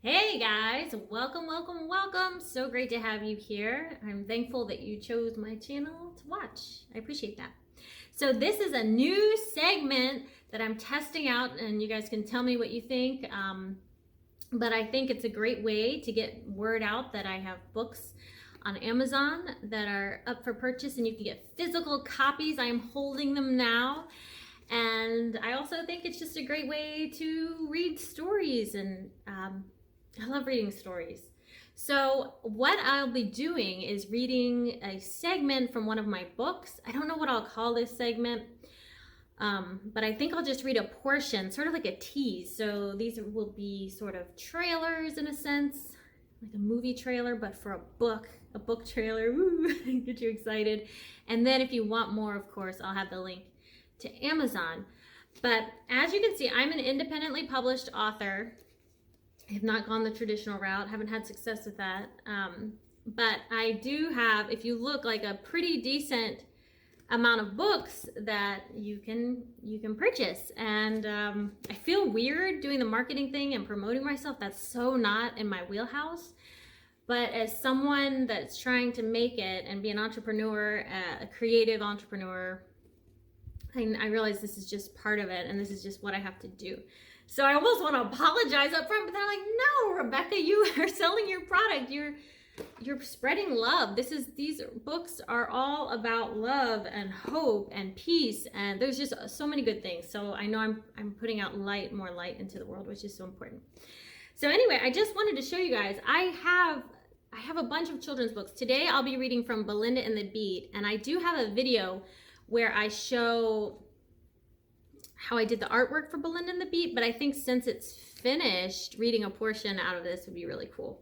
Hey guys, welcome. So great to have you here. I'm thankful that you chose my channel to watch. I appreciate that. So this is a new segment that I'm testing out, and you guys can tell me what you think. But I think it's a great way to get word out that I have books on Amazon that are up for purchase, and you can get physical copies. I am holding them now. And I also think it's just a great way to read stories, and I love reading stories. So what I'll be doing is reading a segment from one of my books. I don't know what I'll call this segment, but I think I'll just read a portion, sort of like a tease. So these will be sort of trailers in a sense, like a movie trailer, but for a book trailer. Woo, get you excited. And then if you want more, of course, I'll have the link to Amazon. But as you can see, I'm an independently published author. I have not gone the traditional route, haven't had success with that. But I do have, if you look, like a pretty decent amount of books that you can purchase. And I feel weird doing the marketing thing and promoting myself. That's so not in my wheelhouse. But as someone that's trying to make it and be an entrepreneur, a creative entrepreneur, I realize this is just part of it, and this is just what I have to do. So I almost want to apologize up front, but then I'm like, no, Rebecca, you are selling your product. You're spreading love. These books are all about love and hope and peace, and there's just so many good things. So I know I'm putting out more light into the world, which is so important. So anyway, I just wanted to show you guys. I have a bunch of children's books. Today I'll be reading from Belinda and the Beat, and I do have a video where I show how I did the artwork for Belinda and the Beat, but I think since it's finished, reading a portion out of this would be really cool.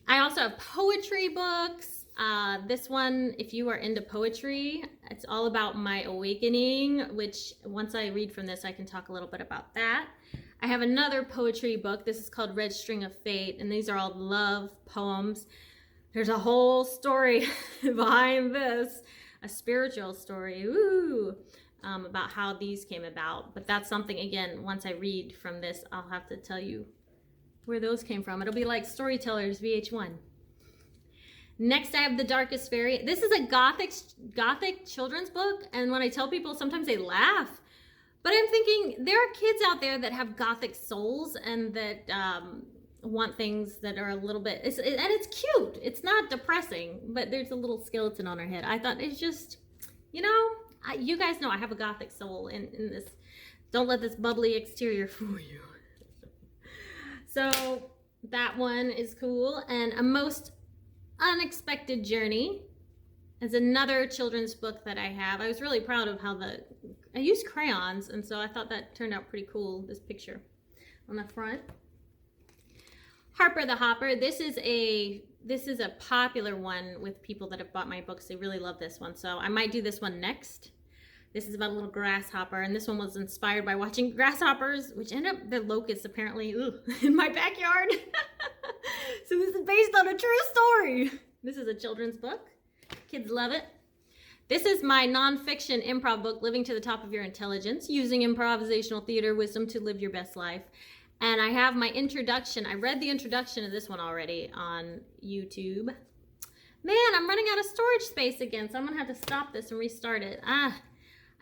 I also have poetry books. This one, if you are into poetry, it's all about my awakening, which once I read from this, I can talk a little bit about that. I have another poetry book. This is called Red String of Fate, and these are all love poems. There's a whole story behind this, a spiritual story, about how these came about. But that's something, again, once I read from this, I'll have to tell you where those came from. It'll be like Storytellers VH1. Next, I have The Darkest Fairy. This is a gothic children's book, and when I tell people, sometimes they laugh. But I'm thinking, there are kids out there that have gothic souls and that want things that are a little bit, and it's cute. It's not depressing, but there's a little skeleton on her head. I thought it's just, you guys know I have a gothic soul in this. Don't let this bubbly exterior fool you. So that one is cool. And A Most Unexpected Journey is another children's book that I have. I was really proud of how I used crayons, and so I thought that turned out pretty cool, this picture on the front. Harper the Hopper. This is a popular one with people that have bought my books. They really love this one, so I might do this one next. This is about a little grasshopper, and this one was inspired by watching grasshoppers, which end up, they're locusts apparently, in my backyard. So this is based on a true story. This is a children's book. Kids love it. This is my nonfiction improv book, Living to the Top of Your Intelligence, Using Improvisational Theater Wisdom to Live Your Best Life. And I have my introduction. I read the introduction of this one already on YouTube. Man, I'm running out of storage space again, so I'm gonna have to stop this and restart it.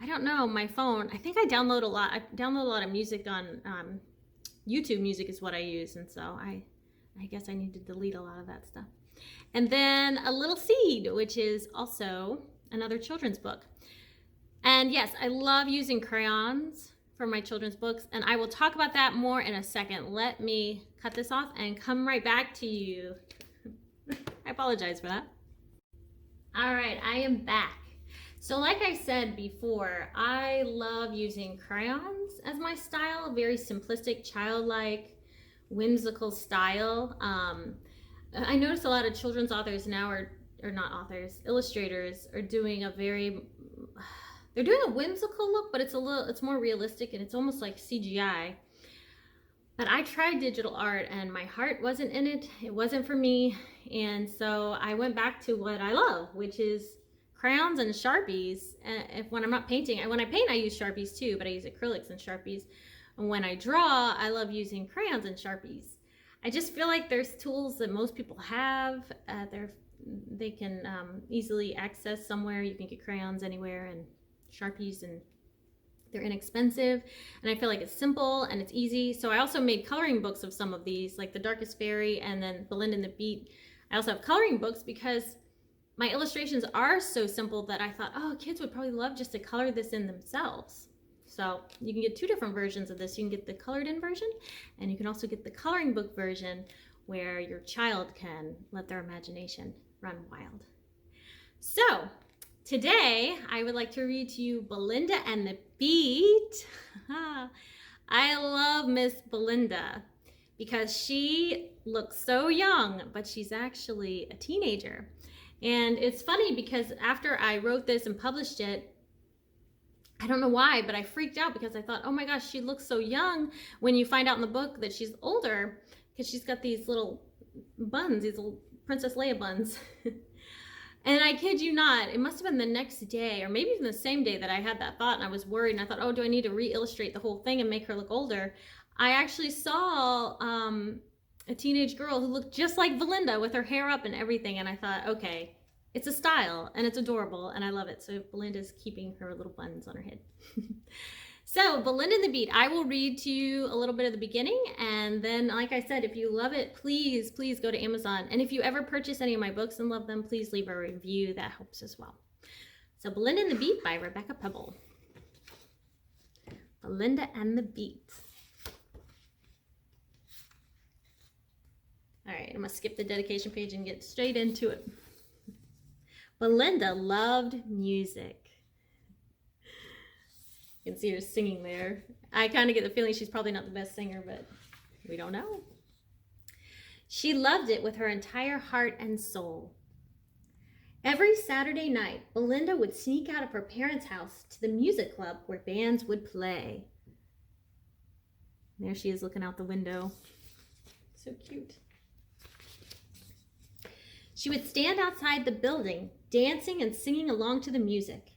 I don't know, my phone. I think I download a lot. I download a lot of music on YouTube Music is what I use, and so I guess I need to delete a lot of that stuff. And then A Little Seed, which is also another children's book. And yes, I love using crayons for my children's books, and I will talk about that more in a second. Let me cut this off and come right back to you. I apologize for that. All right, I am back. So like I said before, I love using crayons as my style, very simplistic, childlike, whimsical style. I notice a lot of children's authors now or not authors, illustrators are doing they're doing a whimsical look, but it's more realistic, and it's almost like CGI. But I tried digital art and my heart wasn't in it. It wasn't for me. And so I went back to what I love, which is crayons and Sharpies. When I'm not painting, when I paint, I use Sharpies too, but I use acrylics and Sharpies. And when I draw, I love using crayons and Sharpies. I just feel like there's tools that most people have. They can easily access somewhere. You can get crayons anywhere and Sharpies, and they're inexpensive. And I feel like it's simple and it's easy. So I also made coloring books of some of these, like The Darkest Fairy and then Belinda and the Beat. I also have coloring books because my illustrations are so simple that I thought, oh, kids would probably love just to color this in themselves. So you can get two different versions of this. You can get the colored in version, and you can also get the coloring book version where your child can let their imagination run wild. So today I would like to read to you Belinda and the Beat. I love Miss Belinda because she looks so young, but she's actually a teenager. And it's funny because after I wrote this and published it, I don't know why, but I freaked out because I thought, oh my gosh, she looks so young when you find out in the book that she's older, because she's got these little buns, these little Princess Leia buns. And I kid you not, it must have been the next day or maybe even the same day that I had that thought, and I was worried and I thought, oh, do I need to re-illustrate the whole thing and make her look older? I actually saw a teenage girl who looked just like Belinda with her hair up and everything, and I thought, okay, it's a style and it's adorable and I love it. So Belinda's keeping her little buns on her head. So Belinda and the Beat, I will read to you a little bit of the beginning, and then like I said, if you love it, please go to Amazon. And if you ever purchase any of my books and love them, please leave a review. That helps as well. So Belinda and the Beat by Rebecca Pebble. Belinda and the Beat. All right, I'm gonna skip the dedication page and get straight into it. Belinda loved music. You can see her singing there. I kind of get the feeling she's probably not the best singer, but we don't know. She loved it with her entire heart and soul. Every Saturday night, Belinda would sneak out of her parents' house to the music club where bands would play. There she is looking out the window. So cute. She would stand outside the building, dancing and singing along to the music.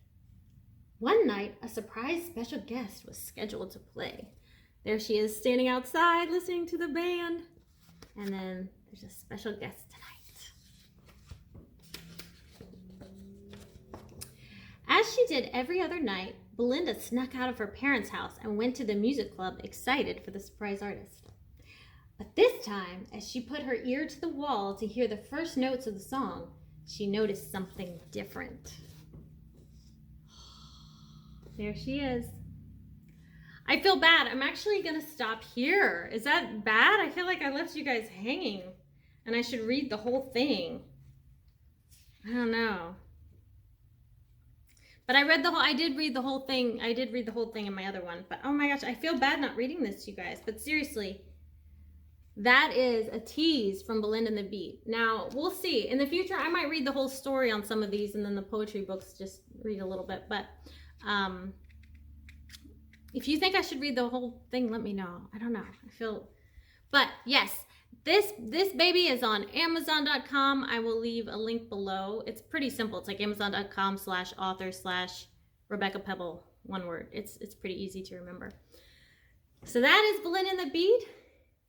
One night, a surprise special guest was scheduled to play. There she is standing outside listening to the band. And then there's a special guest tonight. As she did every other night, Belinda snuck out of her parents' house and went to the music club excited for the surprise artist. But this time, as she put her ear to the wall to hear the first notes of the song, she noticed something different. There she is. I feel bad. I'm actually going to stop here. Is that bad? I feel like I left you guys hanging and I should read the whole thing. I don't know. But I did read the whole thing. I did read the whole thing in my other one. But oh my gosh, I feel bad not reading this to you guys. But seriously, that is a tease from Belinda and the Beat. Now, we'll see. In the future, I might read the whole story on some of these, and then the poetry books just read a little bit. But if you think I should read the whole thing, let me know. I don't know. But yes, this baby is on Amazon.com. I will leave a link below. It's pretty simple. It's like Amazon.com/author/Rebecca Pebble, one word. It's pretty easy to remember. So that is Belinda and the Beat.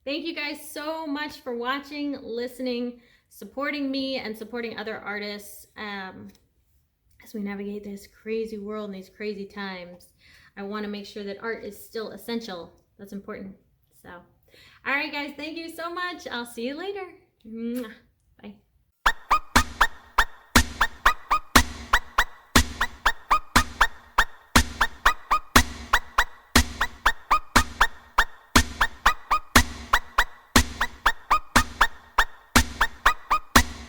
Thank you guys so much for watching, listening, supporting me, and supporting other artists as we navigate this crazy world and these crazy times. I want to make sure that art is still essential. That's important. So, all right, guys, thank you so much. I'll see you later. Mwah.